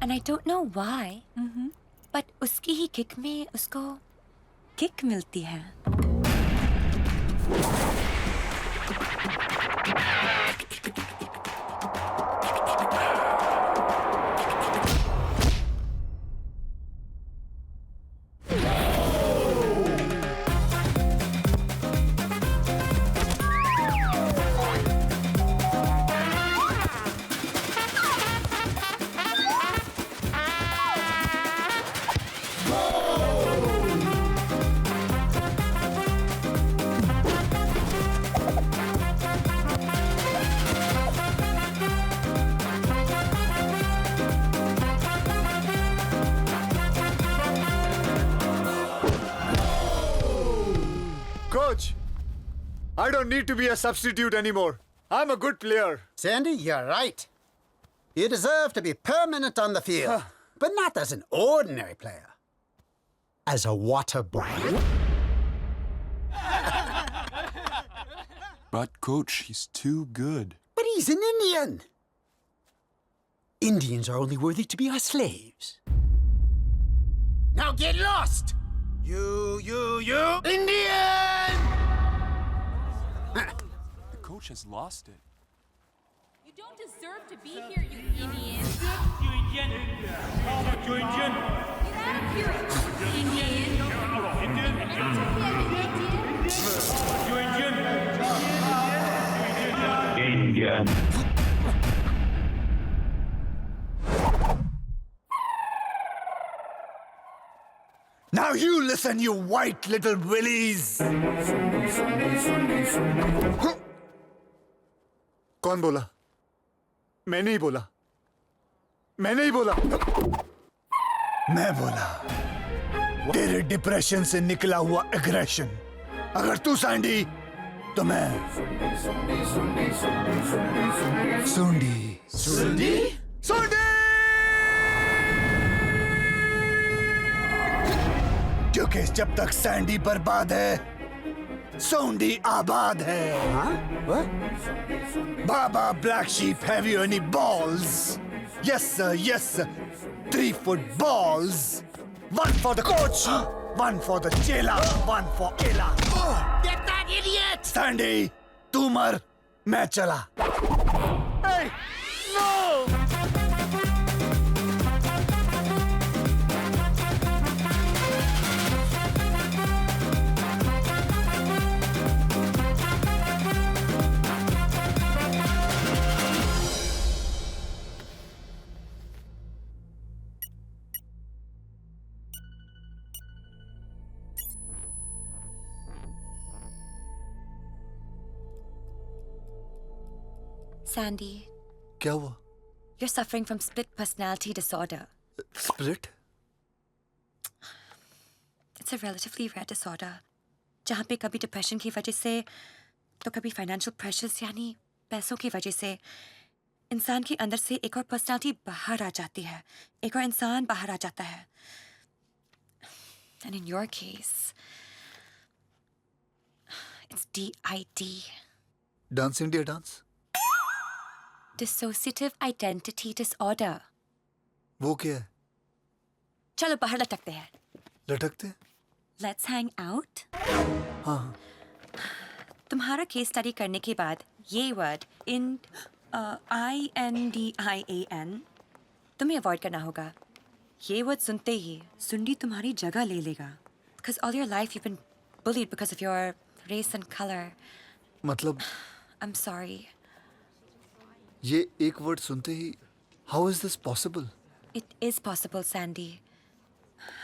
And I don't know why. But उसकी ही kick में उसको किक मिलती है. Coach, I don't need to be a substitute anymore. I'm a good player. Sandy, you're right. You deserve to be permanent on the field, but not as an ordinary player. As a water boy. But, Coach, he's too good. But he's an Indian. Indians are only worthy to be our slaves. Now get lost! You, Indian! The coach has lost it. You don't deserve to be here, you Indian. Get out of here, Indian. Now you listen, you white little willies. कौन बोला? मैं नहीं बोला. मैं नहीं बोला. मैं बोला. तेरे डिप्रेशन से निकला हुआ एग्रेशन. अगर तू सैंडी, तो मैं सुंडी. सुंडी? सुंडी! क्योंकि जब तक सैंडी बर्बाद है, सोंडी आबाद है. Baba Black Sheep, have you any balls? Yes sir, yes sir. 3 foot balls. 1 for the coach, 1 for the chela, 1 for Ella. Get that idiot! Sandy, तू मर, मैं चला. Hey, no! Sandy, क्या हुआ? you're suffering from split personality disorder. Split? It's a relatively rare disorder. जहाँ पे कभी depression की वजह से तो कभी फाइनेंशियल प्रेशर्स यानी पैसों की वजह से इंसान के अंदर से एक और पर्सनालिटी बाहर आ जाती है, एक और इंसान बाहर आ जाता है. And in your case, it's DID. Dance India dance? Dissociative Identity Disorder. वो क्या है? चलो बाहर लटकते हैं. लटकते? Let's hang out. हाँ. तुम्हारा केस स्टडी करने के बाद ये वर्ड INDIAN तुम्हें अवॉइड करना होगा. ये वर्ड सुनते ही सुंडी तुम्हारी जगह ले लेगा. Because all your life you've been bullied because of your race and color. मतलब I'm sorry. ये एक वर्ड सुनते ही how is this possible? It is possible, Sandy.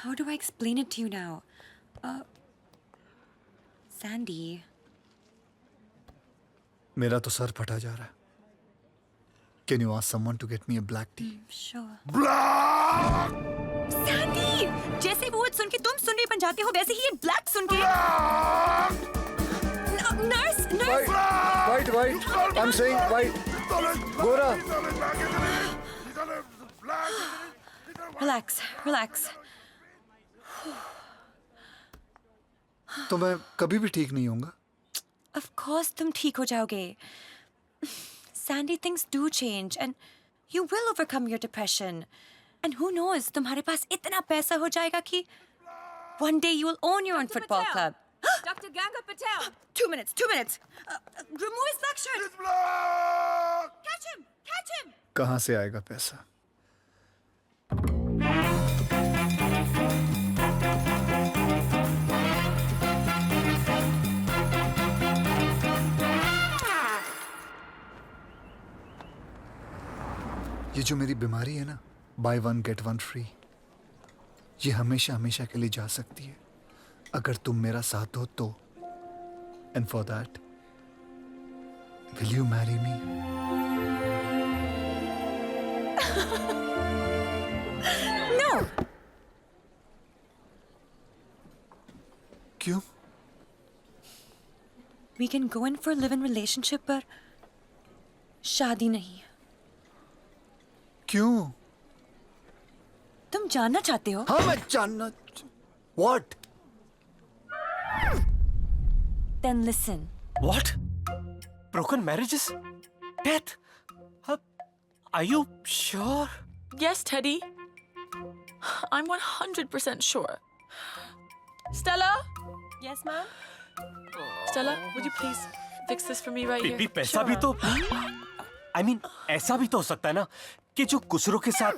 How do I explain it to you now? Sandy. मेरा तो sir फटा जा रहा है. Can you ask someone to get me a black tea? Sure. Black! Sandy! जैसे वो word सुन के तुम सुंडी बन जाते हो वैसे ही ये ब्लैक सुन के nurse White. I'm saying white. गोरा. Relax. तो मैं कभी भी ठीक नहीं होऊंगा. Of course तुम ठीक हो जाओगे. Sandy, things do change and you will overcome your depression. And who knows, तुम्हारे पास इतना पैसा हो जाएगा कि one day you will own your own football club. Dr. Ganga Patel! 2 minutes, 2 minutes. Remove his black shirt. Catch him, catch him. कहाँ से आएगा पैसा? ये जो मेरी बीमारी है ना, by one get one free, ये हमेशा हमेशा के लिए जा सकती है अगर तुम मेरा साथ दो तो. And for that will you marry me? No. क्यों? We can go in for a live-in relationship, पर शादी नहीं. क्यों? तुम जानना चाहते हो? हाँ, मैं जानना. What? Then listen. What? Broken marriages? Death? Are you sure? Yes, Teddy. I'm 100% sure. Stella? Yes, ma'am? Stella, would you please fix this for me right here? बीबी पैसा भी तो I mean ऐसा भी तो हो सकता है ना कि जो गुजरों के साथ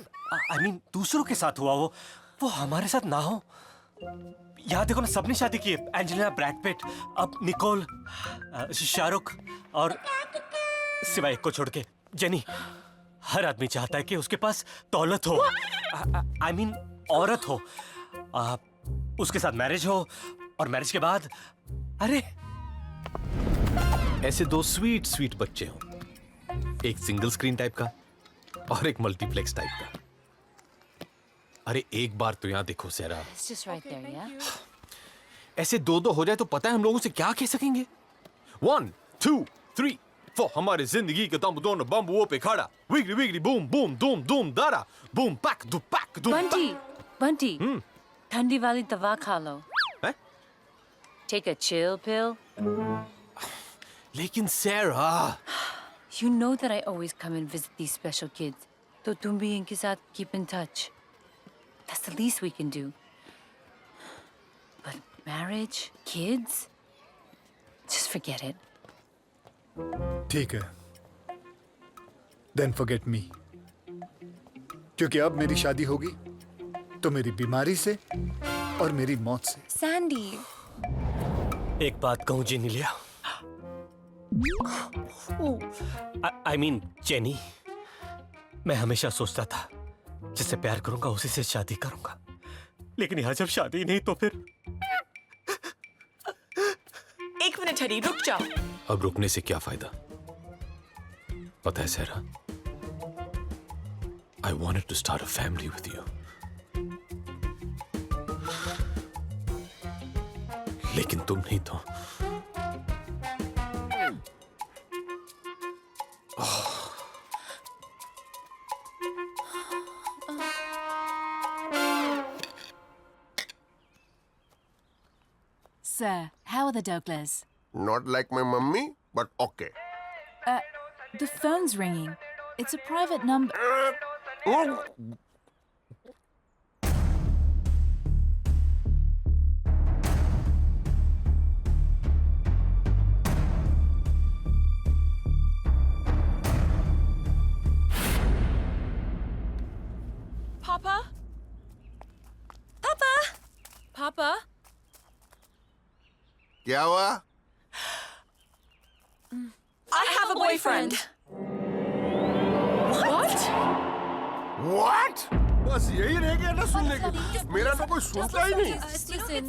I mean दूसरों के साथ हुआ वो हमारे साथ ना हो. यहाँ देखो ना, सबने शादी की है. एंजेलिना, ब्रैड पिट, अब निकोल, शाहरुख और सिवाय एक को छोड़ के जेनी. हर आदमी चाहता है कि उसके पास दौलत हो. I mean औरत हो. उसके साथ मैरिज हो और मैरिज के बाद अरे ऐसे दो स्वीट स्वीट बच्चे हों, एक सिंगल स्क्रीन टाइप का और एक मल्टीप्लेक्स टाइप का. अरे एक बार तो यहाँ देखो सेरा. It's just right there, yeah? ऐसे दो दो हो जाए तो पता है हम लोगों से क्या कह सकेंगे? 1 2 3 4 हमारे जिंदगी के दम दोनों बम्बुओं पे खड़ा. विगड़ी विगड़ी बूम बूम दूम दूम दारा बूम पैक दू पैक दू. Bunty, ठंडी वाली दवा खा लो. हैं? Take a chill pill. लेकिन सेरा, You know that I always come and visit these special kids. तो तुम भी इनके साथ keep in touch. That's the least we can do. But marriage, kids, just forget it. ठीक है. Then forget me. क्योंकि अब मेरी शादी होगी तो मेरी बीमारी से और मेरी मौत से. Sandy. एक बात कहूँ जीनी लिया. I mean जेनी, मैं हमेशा सोचता था जिससे प्यार करूंगा उसी से शादी करूंगा, लेकिन यहाँ जब शादी नहीं तो फिर. एक मिनट टेडी, रुक जाओ. अब रुकने से क्या फायदा? पता है सेरा, I wanted to start a family with you. लेकिन तुम नहीं तो. Sir, how are the Douglers? Not like my mummy, but okay. The phone's ringing. It's a private number. Papa? Papa. Papa? क्या हुआ? I have a boyfriend. What? What? बस यही रह गया ना सुनने के. मेरा तो कोई सुनता ही नहीं.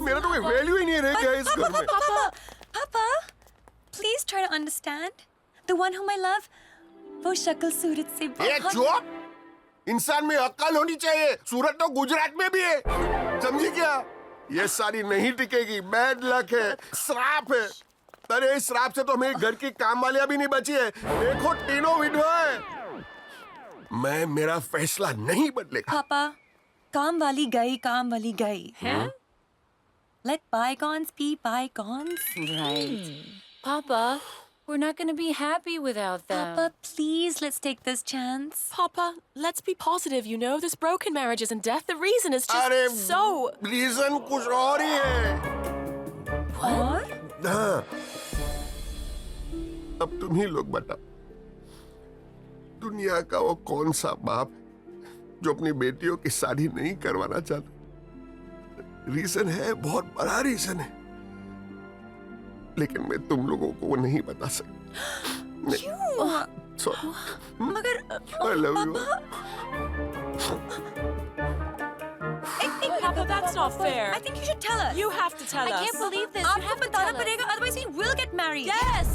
मेरा तो कोई वैल्यू ही नहीं रह गया इस घर में. Papa, please try to understand. The one whom I love, वो शक्ल सूरत से ये चुप. इंसान में अक्ल होनी चाहिए. सूरत तो गुजरात में भी है. समझी क्या? ये सारी नहीं टिकेगी. बैड लक है, श्राप है. अरे इस श्राप से तो मेरे घर की काम वालियां भी नहीं बची है. देखो तीनों विधवा है. मैं मेरा फैसला नहीं बदलेगा. पापा, काम वाली गई. Huh? Let bygones be bygones. Right. Papa, We're not going to be happy without them. Papa, please, let's take this chance. Papa, let's be positive, you know? This broken marriage isn't death. The reason is just अरे so... reason कुछ और ही है। What? हाँ। अब तुम ही लोग बताओ, दुनिया का वो कौन सा बाप जो अपनी बेटियों की शादी नहीं करवाना चाहता? रीजन है, बहुत बड़ा रीजन है, लेकिन मैं तुम लोगों को वो नहीं बता सकता। क्यों? सॉरी, मगर I love you. Papa, that's not fair. I think you should tell us. You have to tell I us. can't believe this. You आपको have to बताना tell us. पड़ेगा, otherwise we will get married. Yes!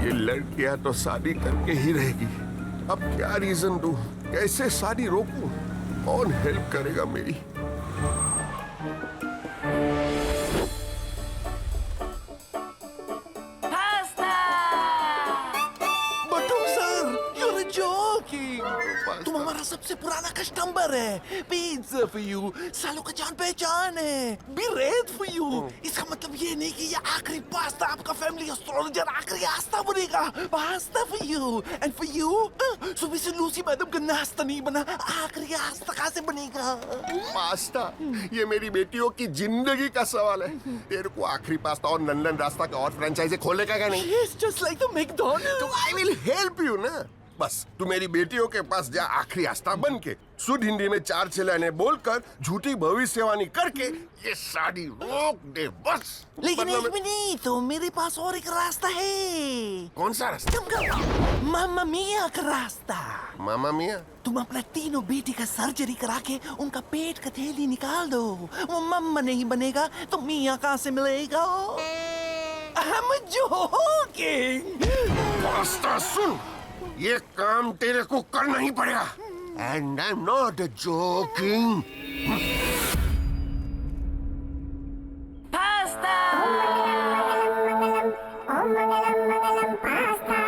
ये लड़कियां तो शादी करके ही रहेगी। अब क्या रीजन दूं? कैसे शादी रोकूं? कौन हेल्प करेगा मेरी? बटू सर, you're joking. तुम हमारा सबसे पुराना कस्टमर है। Pizza for you. सालों का जान पहचान है। Be red for you. इसका मतलब ये नहीं कि ये आखिरी पास्ता आपका फैमिली एस्ट्रोलॉजर आखिरी आस्था बनेगा। Pasta for you and for you. सुबह से लूसी मैडम का नाश्ता नहीं बना, आखिरी आस्था कहाँ से बनेगा? पास्ता? ये मेरी बेटियों की जिंदगी का सवाल है। तेरे को आखिरी पास्ता और लंदन रास्ता का और फ्रेंचाइजी खोलने का क्या नहीं? It's just like the McDonald's. तो आई विल हेल्प यू ना। बस तू मेरी बेटियों के पास जा, आखिरी आस्था बन के शुद्ध हिंदी में 4 चिल्लाने बोलकर झूठी भविष्यवाणी करके ये शादी रोक दे बस। लेकिन वरना एक मैं- मिनट, तो मेरे पास और एक रास्ता है। कौन सा रास्ता? मामा मिया का रास्ता। मामा मिया? तुम अपना तीनों बेटी का सर्जरी करा के उनका पेट का थैली निकाल दो। वो मम्मा नहीं बनेगा तो मिया कहाँ से मिलेगा? I'm joking. पास्ता सुन, ये काम तेरे को करना ही पड़ेगा। And I am not joking. Pasta!